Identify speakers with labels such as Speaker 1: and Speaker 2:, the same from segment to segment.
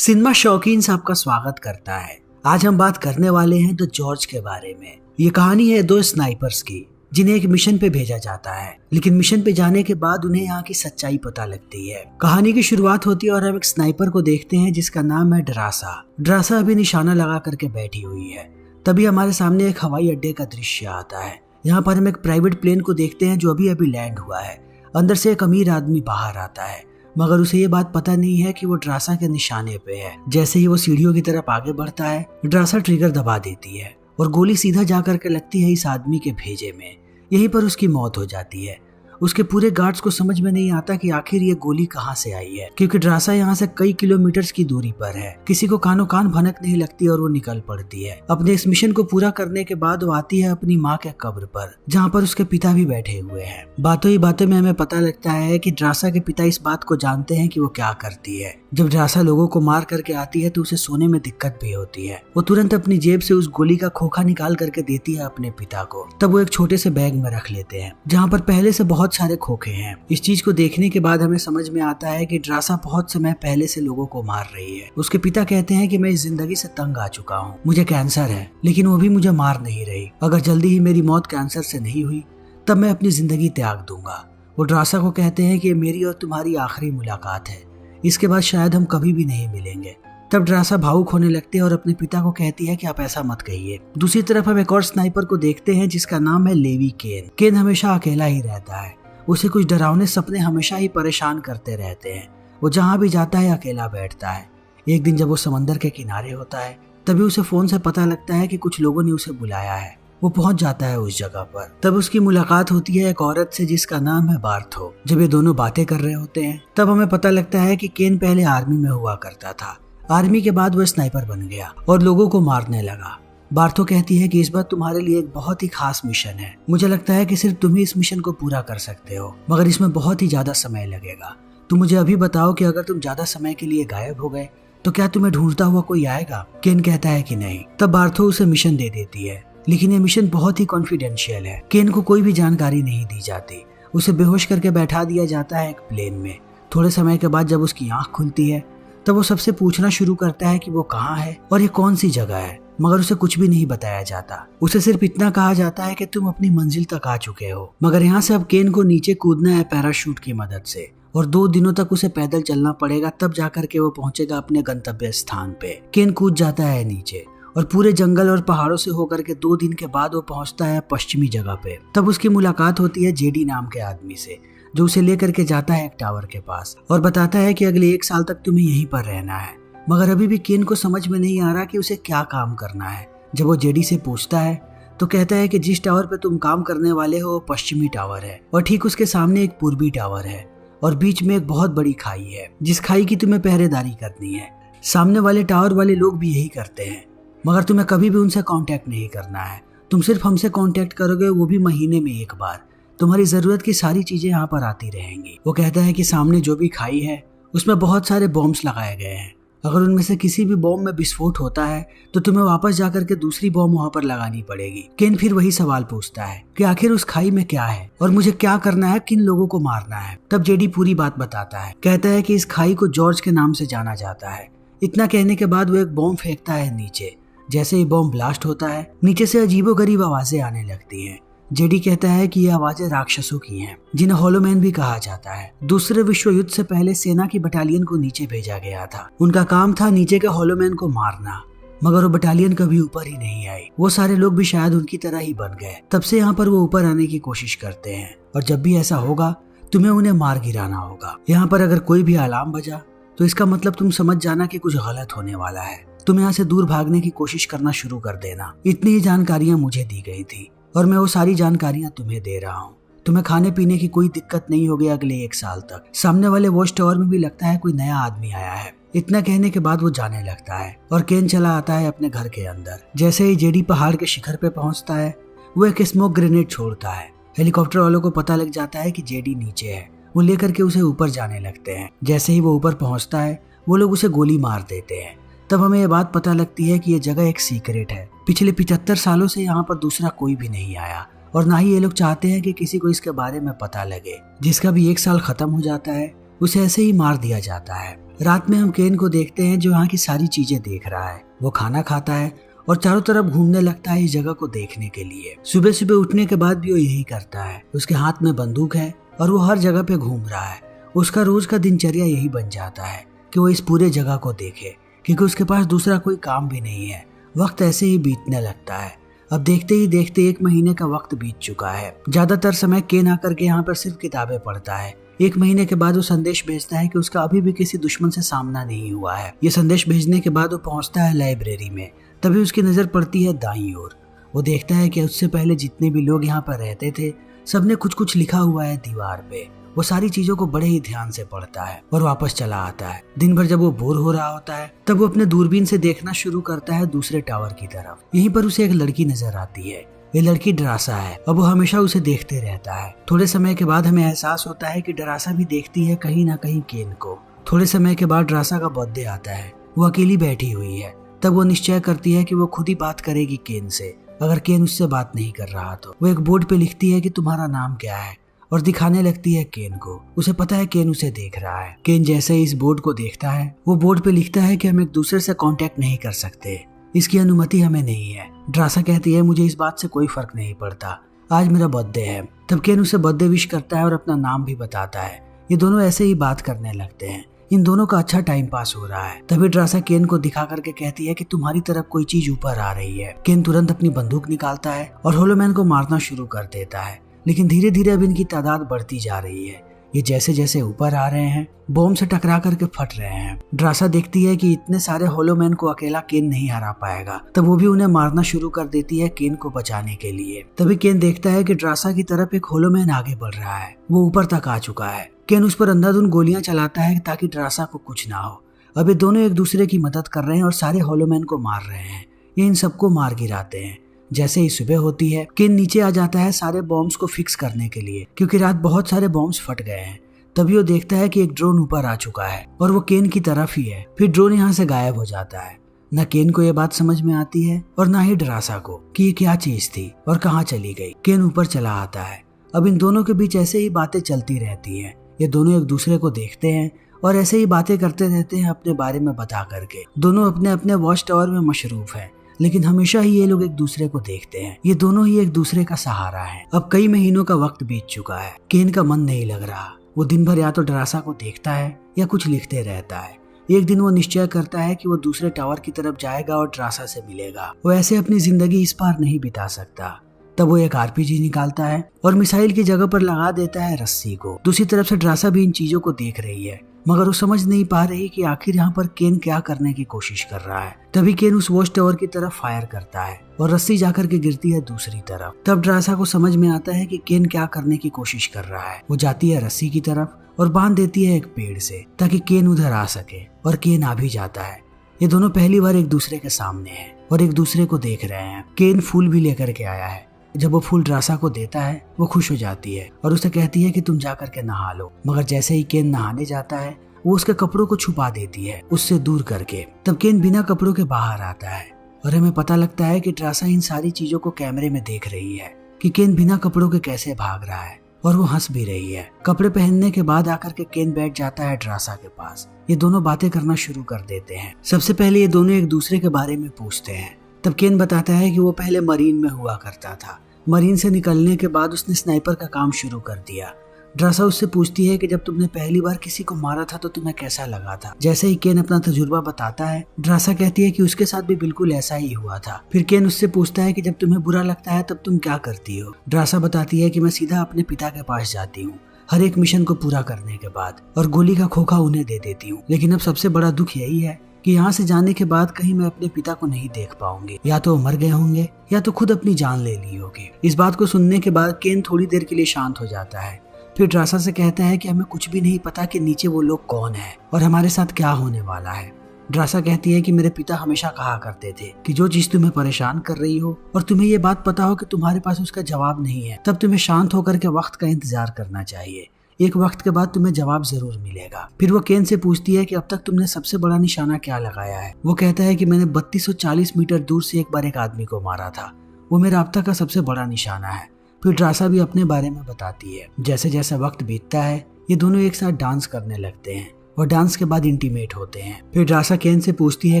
Speaker 1: Cinema शौकीन से आपका स्वागत करता है। आज हम बात करने वाले हैं द जॉर्ज के बारे में। ये कहानी है दो स्नाइपर्स की जिन्हें एक मिशन पे भेजा जाता है, लेकिन मिशन पे जाने के बाद उन्हें यहाँ की सच्चाई पता लगती है। कहानी की शुरुआत होती है और हम एक स्नाइपर को देखते हैं जिसका नाम है ड्रासा। ड्रासा अभी निशाना लगा करके बैठी हुई है। तभी हमारे सामने एक हवाई अड्डे का दृश्य आता है। यहाँ पर हम एक प्राइवेट प्लेन को देखते हैं जो अभी अभी लैंड हुआ है। अंदर से एक अमीर आदमी बाहर आता है, मगर उसे ये बात पता नहीं है कि वो ड्रासा के निशाने पे है। जैसे ही वो सीढ़ियों की तरफ आगे बढ़ता है, ड्रासा ट्रिगर दबा देती है और गोली सीधा जाकर के लगती है इस आदमी के भेजे में। यहीं पर उसकी मौत हो जाती है। उसके पूरे गार्ड्स को समझ में नहीं आता कि आखिर ये गोली कहाँ से आई है, क्योंकि ड्रासा यहाँ से कई किलोमीटर्स की दूरी पर है। किसी को कानो कान भनक नहीं लगती और वो निकल पड़ती है। अपने इस मिशन को पूरा करने के बाद वो आती है अपनी माँ के कब्र पर, जहाँ पर उसके पिता भी बैठे हुए हैं। बातों ही बातों में हमें पता लगता है कि ड्रासा के पिता इस बात को जानते हैं कि वो क्या करती है। जब ड्रासा लोगों को मार करके आती है तो उसे सोने में दिक्कत भी होती है। वो तुरंत अपनी जेब से उस गोली का खोखा निकाल करके देती है अपने पिता को। तब वो एक छोटे से बैग में रख लेते हैं जहाँ पर पहले से बहुत सारे खोखे हैं। इस चीज को देखने के बाद हमें समझ में आता है कि ड्रासा बहुत समय पहले से लोगों को मार रही है। उसके पिता कहते हैं कि मैं इस जिंदगी से तंग आ चुका हूँ, मुझे कैंसर है, लेकिन वो भी मुझे मार नहीं रही। अगर जल्दी ही मेरी मौत कैंसर से नहीं हुई तब मैं अपनी जिंदगी त्याग दूंगा। वो ड्रासा को कहते हैं कि मेरी और तुम्हारी आखिरी मुलाकात है, इसके बाद शायद हम कभी भी नहीं मिलेंगे। तब ड्रासा भावुक होने लगती है और अपने पिता को कहती है कि आप ऐसा मत कहिए। दूसरी तरफ हम एक और स्नाइपर को देखते हैं जिसका नाम है लेवी केन। केन हमेशा अकेला ही रहता है। उसे कुछ डरावने सपने हमेशा ही परेशान करते रहते हैं। वो जहाँ भी जाता है अकेला बैठता है। एक दिन जब वो समंदर के किनारे होता है तभी उसे फोन से पता लगता है कि कुछ लोगों ने उसे बुलाया है। वो पहुंच जाता है उस जगह पर। तब उसकी मुलाकात होती है एक औरत से जिसका नाम है बार्थो। जब ये दोनों बातें कर रहे होते हैं तब हमें पता लगता है कि केन पहले आर्मी में हुआ करता था। आर्मी के बाद वो स्नाइपर बन गया और लोगों को मारने लगा। बार्थो कहती है कि इस बार तुम्हारे लिए एक बहुत ही खास मिशन है। मुझे लगता है कि सिर्फ तुम ही इस मिशन को पूरा कर सकते हो, मगर इसमें बहुत ही ज्यादा समय लगेगा। तुम मुझे अभी बताओ कि अगर तुम ज्यादा समय के लिए गायब हो गए तो क्या तुम्हें ढूंढता हुआ कोई आएगा? केन कहता है कि नहीं। तब बार्थो उसे मिशन दे देती है, लेकिन ये मिशन बहुत ही कॉन्फिडेंशियल है। केन को कोई भी जानकारी नहीं दी जाती। उसे बेहोश करके बैठा दिया जाता है एक प्लेन में। थोड़े समय के बाद जब उसकी आंख खुलती है तब वो सबसे पूछना शुरू करता है कि वो कहाँ है और ये कौन सी जगह है, मगर उसे कुछ भी नहीं बताया जाता। उसे सिर्फ इतना कहा जाता है कि तुम अपनी मंजिल तक आ चुके हो। मगर यहाँ से अब केन को नीचे कूदना है पैराशूट की मदद से और 2 दिनों तक उसे पैदल चलना पड़ेगा, तब जाकर के वो पहुंचेगा अपने गंतव्य स्थान पे। केन कूद जाता है नीचे और पूरे जंगल और पहाड़ों से होकर के 2 दिन के बाद वो पहुंचता है पश्चिमी जगह पे। तब उसकी मुलाकात होती है जेडी नाम के आदमी से, जो उसे लेकर के जाता है एक टावर के पास और बताता है कि अगले 1 साल तक तुम्हें यहीं पर रहना है। मगर अभी भी केन को समझ में नहीं आ रहा कि उसे क्या काम करना है। जब वो जेडी से पूछता है तो कहता है कि जिस टावर पे तुम काम करने वाले हो वो पश्चिमी टावर है और ठीक उसके सामने एक पूर्वी टावर है और बीच में एक बहुत बड़ी खाई है, जिस खाई की तुम्हें पहरेदारी करनी है। सामने वाले टावर वाले लोग भी यही करते हैं, मगर तुम्हें कभी भी उनसे कांटेक्ट नहीं करना है। तुम सिर्फ हमसे कांटेक्ट करोगे, वो भी महीने में 1 बार। तुम्हारी जरूरत की सारी चीजें यहाँ पर आती रहेंगी। वो कहता है कि सामने जो भी खाई है उसमें बहुत सारे बॉम्ब्स लगाए गए हैं। अगर उनमें से किसी भी बॉम्ब में विस्फोट होता है तो तुम्हें वापस जाकर के दूसरी बॉम्ब वहाँ पर लगानी पड़ेगी। केन फिर वही सवाल पूछता है कि आखिर उस खाई में क्या है और मुझे क्या करना है, किन लोगों को मारना है। तब जेडी पूरी बात बताता है। कहता है कि इस खाई को जॉर्ज के नाम से जाना जाता है। इतना कहने के बाद वो एक बॉम्ब फेंकता है नीचे। जैसे ही बॉम्ब ब्लास्ट होता है नीचे से अजीबोगरीब आवाजें आने लगती हैं। जेडी कहता है कि ये आवाजें राक्षसों की हैं, जिन्हें होलोमैन भी कहा जाता है। दूसरे विश्व युद्ध से पहले सेना की बटालियन को नीचे भेजा गया था। उनका काम था नीचे के होलोमैन को मारना, मगर वो बटालियन कभी ऊपर ही नहीं आई। वो सारे लोग भी शायद उनकी तरह ही बन गए। तब से यहाँ पर वो ऊपर आने की कोशिश करते हैं और जब भी ऐसा होगा तुम्हें उन्हें मार गिराना होगा। यहाँ पर अगर कोई भी अलार्म बजा तो इसका मतलब तुम समझ जाना कि कुछ गलत होने वाला है। तुम यहाँ से दूर भागने की कोशिश करना शुरू कर देना। इतनी ही जानकारियां मुझे दी गई थी और मैं वो सारी जानकारियां तुम्हें दे रहा हूँ। तुम्हें खाने पीने की कोई दिक्कत नहीं होगी अगले 1 साल तक। सामने वाले वॉच टावर में भी लगता है कोई नया आदमी आया है। इतना कहने के बाद वो जाने लगता है और केन चला आता है अपने घर के अंदर। जैसे ही जेडी पहाड़ के शिखर पे पहुंचता है वो एक स्मोक ग्रेनेड छोड़ता है। हेलीकॉप्टर वालों को पता लग जाता है कि जेडी नीचे है। वो लेकर के उसे ऊपर जाने लगते हैं। जैसे ही वो ऊपर पहुंचता है वो लोग उसे गोली मार देते हैं। तब हमें ये बात पता लगती है कि ये जगह एक सीक्रेट है। पिछले 75 सालों से यहाँ पर दूसरा कोई भी नहीं आया और ना ही ये लोग चाहते हैं कि किसी को इसके बारे में पता लगे। जिसका भी 1 साल खत्म हो जाता है उसे ऐसे ही मार दिया जाता है। रात में हम केन को देखते हैं जो यहाँ की सारी चीजें देख रहा है। वो खाना खाता है और चारों तरफ घूमने लगता है इस जगह को देखने के लिए। सुबह सुबह उठने के बाद भी वो यही करता है। उसके हाथ में बंदूक है और वो हर जगह पे घूम रहा है। उसका रोज का दिनचर्या यही बन जाता है कि वो इस पूरे जगह को देखे, क्योंकि उसके पास दूसरा कोई काम भी नहीं है। वक्त ऐसे ही बीतने लगता है। अब देखते ही देखते 1 महीने का वक्त बीत चुका है। ज्यादातर समय केन आकर के यहाँ पर सिर्फ किताबें पढ़ता है। 1 महीने के बाद वो संदेश भेजता है कि उसका अभी भी किसी दुश्मन से सामना नहीं हुआ है। ये संदेश भेजने के बाद वो पहुंचता है लाइब्रेरी में। तभी उसकी नजर पड़ती है दाईं ओर। वो देखता है कि उससे पहले जितने भी लोग यहाँ पर रहते थे सबने कुछ कुछ लिखा हुआ है दीवार पे। वो सारी चीजों को बड़े ही ध्यान से पढ़ता है और वापस चला आता है। दिन भर जब वो बोर हो रहा होता है तब वो अपने दूरबीन से देखना शुरू करता है दूसरे टावर की तरफ। यहीं पर उसे एक लड़की नजर आती है। ये लड़की डरासा है। अब वो हमेशा उसे देखते रहता है। थोड़े समय के बाद हमें एहसास होता है कि डरासा भी देखती है कहीं ना कहीं केन को। थोड़े समय के बाद डरासा का बर्थडे आता है। वो अकेली बैठी हुई है। तब वो निश्चय करती है कि वो खुद ही बात करेगी केन से। अगर केन उससे बात नहीं कर रहा तो वो एक बोर्ड पे लिखती है कि तुम्हारा नाम क्या है और दिखाने लगती है केन को। उसे पता है केन उसे देख रहा है। केन जैसे ही इस बोर्ड को देखता है वो बोर्ड पे लिखता है कि हम एक दूसरे से कांटेक्ट नहीं कर सकते, इसकी अनुमति हमें नहीं है। ड्रासा कहती है मुझे इस बात से कोई फर्क नहीं पड़ता, आज मेरा बर्थडे है। तब केन उसे बर्थडे विश करता है और अपना नाम भी बताता है। ये दोनों ऐसे ही बात करने लगते हैं। इन दोनों का अच्छा टाइम पास हो रहा है। तभी ड्रासा केन को दिखा करके कहती है कि तुम्हारी तरफ कोई चीज ऊपर आ रही है। केन तुरंत अपनी बंदूक निकालता है और होलोमैन को मारना शुरू कर देता है। लेकिन धीरे धीरे अब इनकी तादाद बढ़ती जा रही है। ये जैसे जैसे ऊपर आ रहे हैं बॉम्ब से टकरा करके फट रहे हैं। ड्रासा देखती है कि इतने सारे होलोमैन को अकेला केन नहीं हरा पाएगा। तब वो भी उन्हें मारना शुरू कर देती है केन को बचाने के लिए। तभी केन देखता है कि ड्रासा की तरफ एक होलोमैन आगे बढ़ रहा है। वो ऊपर तक आ चुका है। केन उस पर अंधाधुंध गोलियां चलाता है ताकि ड्रासा को कुछ ना हो। अब ये दोनों एक दूसरे की मदद कर रहे हैं और सारे होलोमैन को मार रहे हैं। ये इन सबको मार गिराते हैं। जैसे ही सुबह होती है केन नीचे आ जाता है सारे बॉम्ब्स को फिक्स करने के लिए, क्योंकि रात बहुत सारे बॉम्ब्स फट गए हैं। तभी वो देखता है कि एक ड्रोन ऊपर आ चुका है और वो केन की तरफ ही है। फिर ड्रोन यहाँ से गायब हो जाता है। न केन को ये बात समझ में आती है और न ही ड्रासा को कि ये क्या चीज थी और कहाँ चली गई। केन ऊपर चला आता है। अब इन दोनों के बीच ऐसे ही बातें चलती रहती है। ये दोनों एक दूसरे को देखते हैं और ऐसे ही बातें करते रहते हैं अपने बारे में बता करके। दोनों अपने अपने वॉच टावर में मशरूफ है, लेकिन हमेशा ही ये लोग एक दूसरे को देखते हैं। ये दोनों ही एक दूसरे का सहारा है। अब कई महीनों का वक्त बीत चुका है। केन का मन नहीं लग रहा। वो दिन भर या तो ड्रासा को देखता है या कुछ लिखते रहता है। एक दिन वो निश्चय करता है कि वो दूसरे टावर की तरफ जाएगा और ड्रासा से मिलेगा। वो ऐसे अपनी जिंदगी इस पार नहीं बिता सकता। तब वो एक आरपीजी निकालता है और मिसाइल की जगह पर लगा देता है रस्सी को। दूसरी तरफ से ड्रासा भी इन चीजों को देख रही है, मगर वो समझ नहीं पा रही कि आखिर यहाँ पर केन क्या करने की कोशिश कर रहा है। तभी केन उस वॉच टावर की तरफ फायर करता है और रस्सी जाकर के गिरती है दूसरी तरफ। तब ड्रासा को समझ में आता है कि केन क्या करने की कोशिश कर रहा है। वो जाती है रस्सी की तरफ और बांध देती है एक पेड़ से ताकि केन उधर आ सके, और केन आ भी जाता है। ये दोनों पहली बार एक दूसरे के सामने हैं और एक दूसरे को देख रहे हैं। केन फूल भी लेकर के आया है। जब वो फूल ड्रासा को देता है वो खुश हो जाती है और उसे कहती है कि तुम जा करके नहा लो। मगर जैसे ही केन नहाने जाता है वो उसके कपड़ों को छुपा देती है उससे दूर करके। तब केन बिना कपड़ों के बाहर आता है और हमें पता लगता है कि ड्रासा इन सारी चीजों को कैमरे में देख रही है कि केन बिना कपड़ों के कैसे भाग रहा है, और वो हंस भी रही है। कपड़े पहनने के बाद आकर के केन बैठ जाता है ड्रासा के पास। ये दोनों बातें करना शुरू कर देते हैं। सबसे पहले ये दोनों एक दूसरे के बारे में पूछते हैं। तब केन बताता है कि वो पहले मरीन में हुआ करता था। मरीन से निकलने के बाद उसने स्नाइपर का काम शुरू कर दिया। ड्रासा उससे पूछती है कि जब तुमने पहली बार किसी को मारा था तो तुम्हें कैसा लगा था। जैसे ही केन अपना तजुर्बा बताता है ड्रासा कहती है कि उसके साथ भी बिल्कुल ऐसा ही हुआ था। फिर केन उससे पूछता है कि जब तुम्हें बुरा लगता है तब तुम क्या करती हो। ड्रासा बताती है कि मैं सीधा अपने पिता के पास जाती हूँ हर एक मिशन को पूरा करने के बाद, और गोली का खोखा उन्हें दे देती हूँ। लेकिन अब सबसे बड़ा दुख यही है कि यहाँ से जाने के बाद कहीं मैं अपने पिता को नहीं देख पाऊंगी। या तो वो मर गए होंगे या तो खुद अपनी जान ले ली होगी। इस बात को सुनने के बाद केन थोड़ी देर के लिए शांत हो जाता है। फिर ड्रासा से कहता है कि हमें कुछ भी नहीं पता कि नीचे वो लोग कौन है और हमारे साथ क्या होने वाला है। ड्रासा कहती है कि मेरे पिता हमेशा कहा करते थे कि जो चीज तुम्हें परेशान कर रही हो और तुम्हें ये बात पता हो कि तुम्हारे पास उसका जवाब नहीं है, तब तुम्हें शांत होकर के वक्त का इंतजार करना चाहिए। एक वक्त के बाद तुम्हें जवाब जरूर मिलेगा। फिर वो केन से पूछती है कि अब तक तुमने सबसे बड़ा निशाना क्या लगाया है। वो कहता है कि मैंने 3240 मीटर दूर से एक बार एक आदमी को मारा था। वो मेरा अब तक का सबसे बड़ा निशाना है। फिर ड्रासा भी अपने बारे में बताती है। जैसे जैसे वक्त बीतता है ये दोनों एक साथ डांस करने लगते हैं और डांस के बाद इंटीमेट होते हैं। फिर ड्रासा केन से पूछती है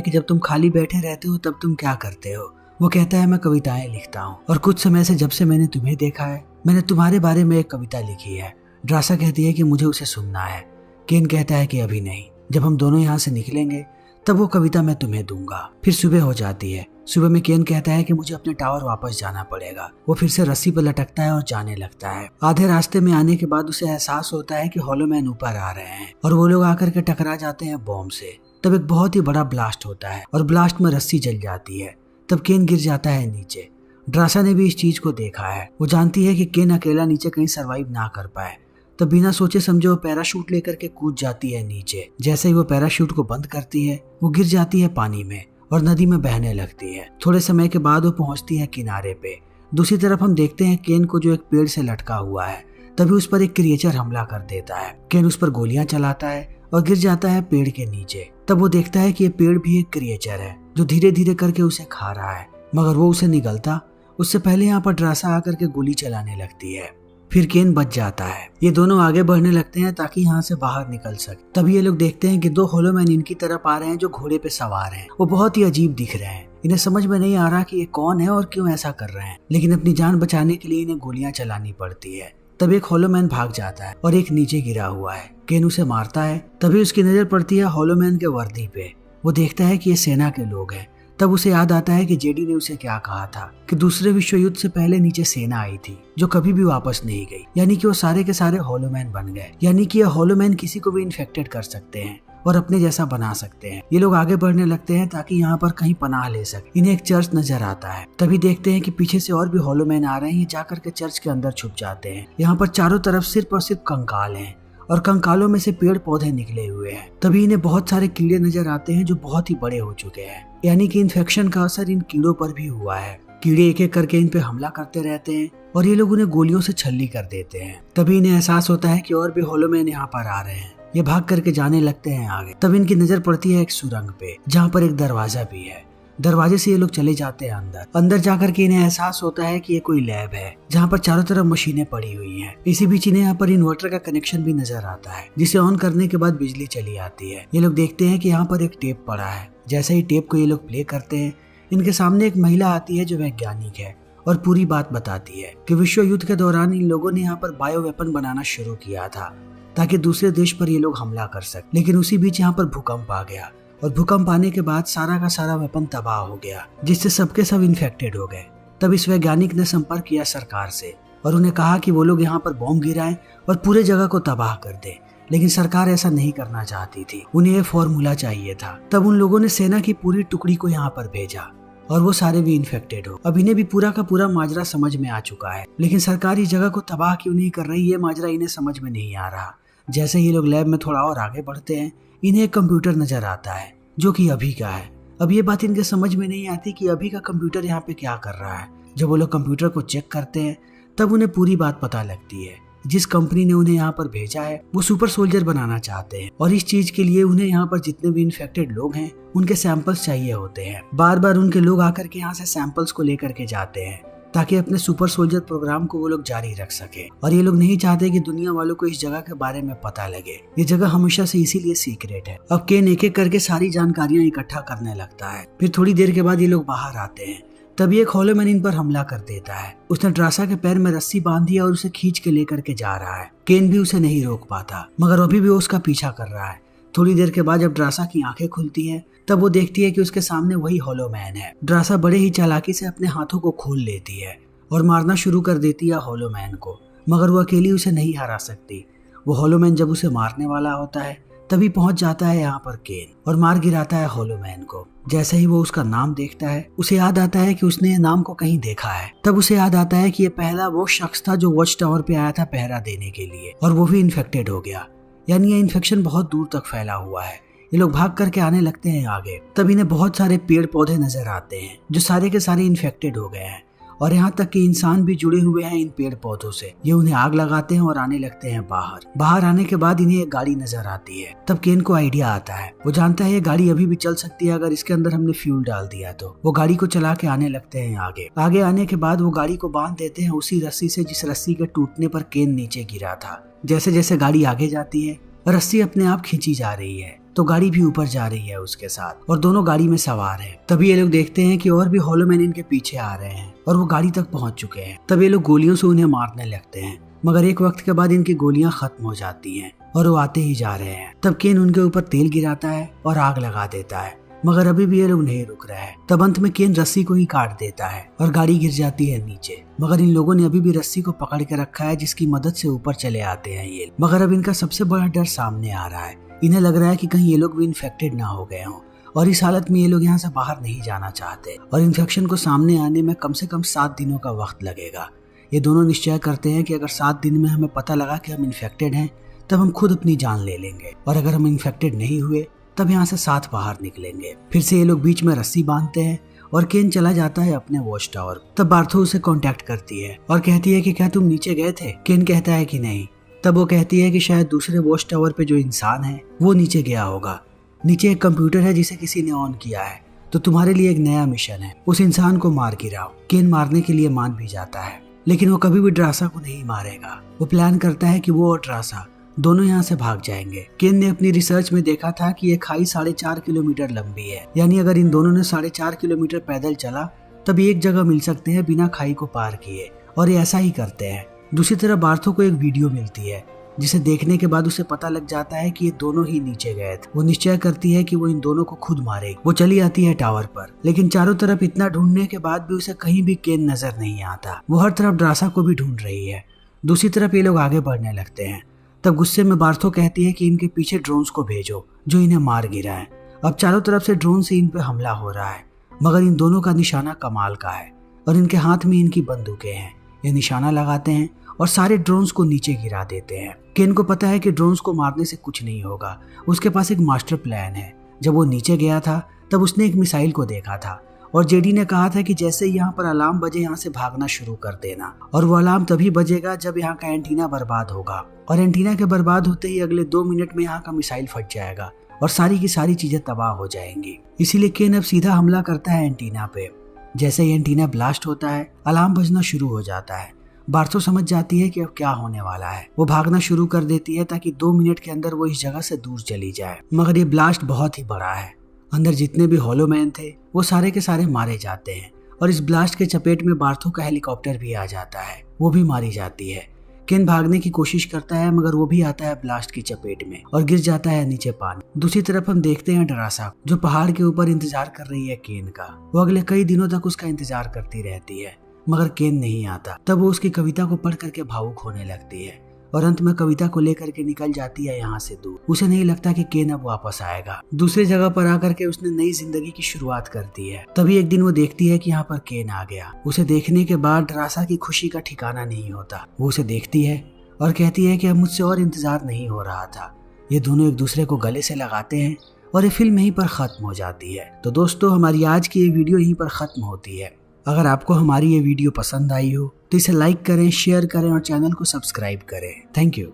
Speaker 1: कि जब तुम खाली बैठे रहते हो तब तुम क्या करते हो। वो कहता है मैं कविताएं लिखता हूँ और कुछ समय से जब से मैंने तुम्हें देखा है मैंने तुम्हारे बारे में एक कविता लिखी है। ड्रासा कहती है कि मुझे उसे सुनना है। केन कहता है कि अभी नहीं, जब हम दोनों यहाँ से निकलेंगे तब वो कविता मैं तुम्हें दूंगा। फिर सुबह हो जाती है। सुबह में केन कहता है कि मुझे अपने टावर वापस जाना पड़ेगा। वो फिर से रस्सी पर लटकता है और जाने लगता है। आधे रास्ते में आने के बाद उसे एहसास होता है कि हॉलो मैन ऊपर आ रहे हैं और वो लोग आकर के टकरा जाते हैं बॉम्ब से। तब एक बहुत ही बड़ा ब्लास्ट होता है और ब्लास्ट में रस्सी जल जाती है। तब केन गिर जाता है नीचे। ड्रासा ने भी इस चीज को देखा है। वो जानती है कि केन अकेला नीचे कहीं सरवाइव ना कर पाए। तब बिना सोचे समझे वो पैराशूट लेकर के कूद जाती है नीचे। जैसे ही वो पैराशूट को बंद करती है वो गिर जाती है पानी में और नदी में बहने लगती है। थोड़े समय के बाद वो पहुंचती है किनारे पे। दूसरी तरफ हम देखते हैं केन को जो एक पेड़ से लटका हुआ है। तभी उस पर एक क्रिएचर हमला कर देता है। केन उस पर गोलियां चलाता है और गिर जाता है पेड़ के नीचे। तब वो देखता है कि ये पेड़ भी एक क्रिएचर है जो धीरे धीरे करके उसे खा रहा है, मगर वो उसे निगलता उससे पहले यहाँ पर ड्रासा आकर के गोली चलाने लगती है। फिर केन बच जाता है। ये दोनों आगे बढ़ने लगते हैं ताकि यहाँ से बाहर निकल सके। तभी ये लोग देखते हैं कि दो होलो मैन इनकी तरफ आ रहे हैं जो घोड़े पे सवार हैं। वो बहुत ही अजीब दिख रहे हैं। इन्हें समझ में नहीं आ रहा कि ये कौन है और क्यों ऐसा कर रहे हैं, लेकिन अपनी जान बचाने के लिए इन्हें गोलियां चलानी पड़ती है। तब एक होलो मैन भाग जाता है और एक नीचे गिरा हुआ है। केन उसे मारता है। तभी उसकी नजर पड़ती है होलो मैन के वर्दी पे। वो देखता है कि ये सेना के लोग हैं। तब उसे याद आता है कि जेडी ने उसे क्या कहा था कि दूसरे विश्व युद्ध से पहले नीचे सेना आई थी जो कभी भी वापस नहीं गई। यानी कि वो सारे के सारे होलो मैन बन गए। यानी कि ये होलो मैन किसी को भी इन्फेक्टेड कर सकते हैं और अपने जैसा बना सकते हैं। ये लोग आगे बढ़ने लगते हैं ताकि यहाँ पर कहीं पनाह ले सके। इन्हें एक चर्च नजर आता है। तभी देखते हैं कि पीछे से और भी होलो मैन आ रहे हैं। ये जाकर के चर्च के अंदर छुप जाते हैं। यहाँ पर चारों तरफ सिर्फ और सिर्फ कंकाल हैं और कंकालों में से पेड़ पौधे निकले हुए हैं। तभी इन्हें बहुत सारे कीड़े नजर आते हैं जो बहुत ही बड़े हो चुके हैं। यानी कि इन्फेक्शन का असर इन कीड़ों पर भी हुआ है। कीड़े एक एक करके इन पे हमला करते रहते हैं और ये लोग उन्हें गोलियों से छल्ली कर देते हैं। तभी इन्हें एहसास होता है कि और भी होलो मैन यहाँ पर आ रहे हैं। ये भाग करके जाने लगते हैं आगे। तब इनकी नजर पड़ती है एक सुरंग पे जहाँ पर एक दरवाजा भी है। दरवाजे से ये लोग चले जाते हैं अंदर जाकर के इन्हें एहसास होता है कि ये कोई लैब है जहाँ पर चारों तरफ मशीनें पड़ी हुई हैं। इसी बीच इन्हें यहाँ पर इन्वर्टर का कनेक्शन भी नजर आता है जिसे ऑन करने के बाद बिजली चली आती है। ये लोग देखते हैं कि यहाँ पर एक टेप पड़ा है। जैसे ही टेप को ये लोग प्ले करते हैं इनके सामने एक महिला आती है जो वैज्ञानिक है और पूरी बात बताती है कि विश्व युद्ध के दौरान इन लोगों ने यहाँ पर बायो वेपन बनाना शुरू किया था ताकि दूसरे देश पर ये लोग हमला कर सके। लेकिन उसी बीच यहाँ पर भूकंप आ गया और भूकंप आने के बाद सारा का सारा वेपन तबाह हो गया जिससे सबके सब इन्फेक्टेड हो गए। तब इस वैज्ञानिक ने संपर्क किया सरकार से और उन्हें कहा कि वो लोग यहाँ पर बॉम्ब गिराएं और पूरे जगह को तबाह कर दें। लेकिन सरकार ऐसा नहीं करना चाहती थी। उन्हें ये फॉर्मूला चाहिए था। तब उन लोगों ने सेना की पूरी टुकड़ी को यहाँ पर भेजा और वो सारे भी इन्फेक्टेड हो। अब इन्हें भी पूरा का पूरा माजरा समझ में आ चुका है, लेकिन सरकार इस जगह को तबाह क्यों नहीं कर रही ये माजरा इन्हें समझ में नहीं आ रहा। जैसे ही लोग लैब में थोड़ा और आगे बढ़ते हैं इन्हें एक कंप्यूटर नजर आता है जो कि अभी का है। अब ये बात इनके समझ में नहीं आती कि अभी का कंप्यूटर यहाँ पे क्या कर रहा है। जब वो लोग कंप्यूटर को चेक करते हैं तब उन्हें पूरी बात पता लगती है। जिस कंपनी ने उन्हें यहाँ पर भेजा है वो सुपर सोल्जर बनाना चाहते हैं और इस चीज के लिए उन्हें यहाँ पर जितने भी इन्फेक्टेड लोग हैं उनके सैंपल्स चाहिए होते हैं। बार बार उनके लोग आकर के यहाँ से सैंपल्स को लेकर के जाते हैं ताकि अपने सुपर सोल्जर प्रोग्राम को वो लोग जारी रख सके। और ये लोग नहीं चाहते कि दुनिया वालों को इस जगह के बारे में पता लगे। ये जगह हमेशा से इसीलिए सीक्रेट है। अब केन एक एक करके सारी जानकारियां इकट्ठा करने लगता है। फिर थोड़ी देर के बाद ये लोग बाहर आते हैं। तभी एक होलो मैन इन पर हमला कर देता है। उसने ड्रासा के पैर में रस्सी बांध दी और उसे खींच के लेकर के जा रहा है। केन भी उसे नहीं रोक पाता मगर अभी भी वो उसका पीछा कर रहा है। थोड़ी देर के बाद जब ड्रासा की आंखें खुलती हैं तब वो देखती है कि उसके सामने वही होलो मैन है। ड्रासा बड़े ही चालाकी से अपने हाथों को खोल लेती है और मारना शुरू कर देती है होलो मैन को, मगर वो अकेली उसे नहीं हरा सकती। वो होलो मैन जब उसे मारने वाला होता है तभी पहुंच जाता है यहाँ पर केन और मार गिराता है होलो मैन को। जैसे ही वो उसका नाम देखता है उसे याद आता है कि उसने ये नाम को कहीं देखा है। तब उसे याद आता है कि ये पहला वो शख्स था जो वॉच टावर पे आया था पहरा देने के लिए और वो भी इन्फेक्टेड हो गया। यानी ये इन्फेक्शन बहुत दूर तक फैला हुआ है। ये लोग भाग करके आने लगते हैं आगे। तब इन्हें बहुत सारे पेड़ पौधे नजर आते हैं जो सारे के सारे इन्फेक्टेड हो गए हैं और यहाँ तक कि इंसान भी जुड़े हुए हैं इन पेड़ पौधों से। ये उन्हें आग लगाते हैं और आने लगते हैं बाहर। बाहर आने के बाद इन्हें एक गाड़ी नजर आती है। तब केन को आइडिया आता है। वो जानता है ये गाड़ी अभी भी चल सकती है अगर इसके अंदर हमने फ्यूल डाल दिया तो। वो गाड़ी को चला के आने लगते हैं आगे आने के बाद वो गाड़ी को बांध देते हैं उसी रस्सी से जिस रस्सी के टूटने पर केन नीचे गिरा था। जैसे जैसे गाड़ी आगे जाती है रस्सी अपने आप खींची जा रही है तो गाड़ी भी ऊपर जा रही है उसके साथ और दोनों गाड़ी में सवार हैं। तभी ये लोग देखते हैं कि और भी हॉलो मैन इनके पीछे आ रहे हैं और वो गाड़ी तक पहुंच चुके हैं। तब ये लोग गोलियों से उन्हें मारने लगते हैं, मगर एक वक्त के बाद इनकी गोलियां खत्म हो जाती हैं और वो आते ही जा रहे हैं। तब केन उनके ऊपर तेल गिराता है और आग लगा देता है, मगर अभी भी ये लोग नहीं रुक रहे हैं। तब अंत में केन रस्सी को ही काट देता है और गाड़ी गिर जाती है नीचे, मगर इन लोगों ने अभी भी रस्सी को पकड़ के रखा है जिसकी मदद से ऊपर चले आते हैं ये। मगर अब इनका सबसे बड़ा डर सामने आ रहा है। इन्हें लग रहा है कि कहीं ये लोग भी इन्फेक्टेड ना हो गए हों और इस हालत में ये लोग यहाँ से बाहर नहीं जाना चाहते और इन्फेक्शन को सामने आने में कम से कम 7 दिनों का वक्त लगेगा। ये दोनों निश्चय करते हैं कि अगर 7 दिन में हमें पता लगा कि हम इन्फेक्टेड हैं तब हम खुद अपनी जान ले लेंगे और अगर हम इन्फेक्टेड नहीं हुए तब यहाँ से साथ बाहर निकलेंगे। फिर से ये लोग बीच में रस्सी बांधते हैं और केन चला जाता है अपने वॉच टावर। तब बार्थो उसे कांटेक्ट करती है और कहती है कि क्या तुम नीचे गए थे? केन कहता है कि नहीं। तब वो कहती है कि शायद दूसरे वॉच टावर पे जो इंसान है वो नीचे गया होगा। नीचे एक कंप्यूटर है जिसे किसी ने ऑन किया है, तो तुम्हारे लिए एक नया मिशन है, उस इंसान को मार गिराओ। केन मारने के लिए मान भी जाता है, लेकिन वो कभी भी ड्रासा को नहीं मारेगा। वो प्लान करता है कि वो और ड्रासा दोनों यहाँ से भाग जाएंगे। केन ने अपनी रिसर्च में देखा था कि ये खाई 4.5 किलोमीटर लंबी है, यानी अगर इन दोनों ने 4.5 किलोमीटर पैदल चला तब एक जगह मिल सकते हैं बिना खाई को पार किए, और ये ऐसा ही करते हैं। दूसरी तरफ बार्थो को एक वीडियो मिलती है जिसे देखने के बाद उसे पता लग जाता है कि ये दोनों ही नीचे गए थे। वो निश्चय करती है कि वो इन दोनों को खुद मारेगी। वो चली आती है टावर पर, लेकिन चारों तरफ इतना ढूंढने के बाद भी उसे कहीं भी केन नजर नहीं आता। वो हर तरफ ड्रासा को भी ढूंढ रही है। दूसरी तरफ ये लोग आगे बढ़ने लगते हैं। तब गुस्से में बार्थो कहती है कि इनके पीछे ड्रोन्स को भेजो जो इन्हें मार गिरा है। अब चारों तरफ से ड्रोन से इन पे हमला हो रहा है, मगर इन दोनों का निशाना कमाल का है और इनके हाथ में इनकी बंदूकें हैं। ये निशाना लगाते हैं और सारे ड्रोन्स को नीचे गिरा देते हैं। केन को पता है कि ड्रोन्स को मारने से कुछ नहीं होगा, उसके पास एक मास्टर प्लान है। जब वो नीचे गया था तब उसने एक मिसाइल को देखा था और जेडी ने कहा था कि जैसे ही यहाँ पर अलार्म बजे यहाँ से भागना शुरू कर देना, और वो अलार्म तभी बजेगा जब यहाँ का एंटीना बर्बाद होगा, और एंटीना के बर्बाद होते ही अगले 2 मिनट में यहाँ का मिसाइल फट जाएगा और सारी की सारी चीजें तबाह हो जाएंगी। इसीलिए केन अब सीधा हमला करता है एंटीना पे। जैसे ही एंटीना ब्लास्ट होता है अलार्म बजना शुरू हो जाता है। बार्थो समझ जाती है कि अब क्या होने वाला है। वो भागना शुरू कर देती है ताकि 2 मिनट के अंदर वो इस जगह से दूर चली जाए, मगर ये ब्लास्ट बहुत ही बड़ा है। अंदर जितने भी हॉलो मैन थे वो सारे के सारे मारे जाते हैं और इस ब्लास्ट के चपेट में बार्थो का हेलीकॉप्टर भी आ जाता है, वो भी मारी जाती है। केन भागने की कोशिश करता है मगर वो भी आता है ब्लास्ट की चपेट में और गिर जाता है नीचे पानी। दूसरी तरफ हम देखते हैं ड्रासा जो पहाड़ के ऊपर इंतजार कर रही है केन का। वो अगले कई दिनों तक उसका इंतजार करती रहती है, मगर केन नहीं आता। तब वो उसकी कविता को पढ़ करके भावुक होने लगती है और अंत में कविता को लेकर के निकल जाती है यहाँ से दूर। उसे नहीं लगता कि केन अब वापस आएगा। दूसरी जगह पर आकर के उसने नई जिंदगी की शुरुआत करती है। तभी एक दिन वो देखती है कि यहाँ पर केन आ गया। उसे देखने के बाद ड्रासा की खुशी का ठिकाना नहीं होता। वो उसे देखती है और कहती है कि अब मुझसे और इंतजार नहीं हो रहा था। ये दोनों एक दूसरे को गले से लगाते हैं और ये फिल्म यहीं पर खत्म हो जाती है। तो दोस्तों, हमारी आज की ये वीडियो यहीं पर खत्म होती है। अगर आपको हमारी ये वीडियो पसंद आई हो तो इसे लाइक करें, शेयर करें और चैनल को सब्सक्राइब करें। Thank you.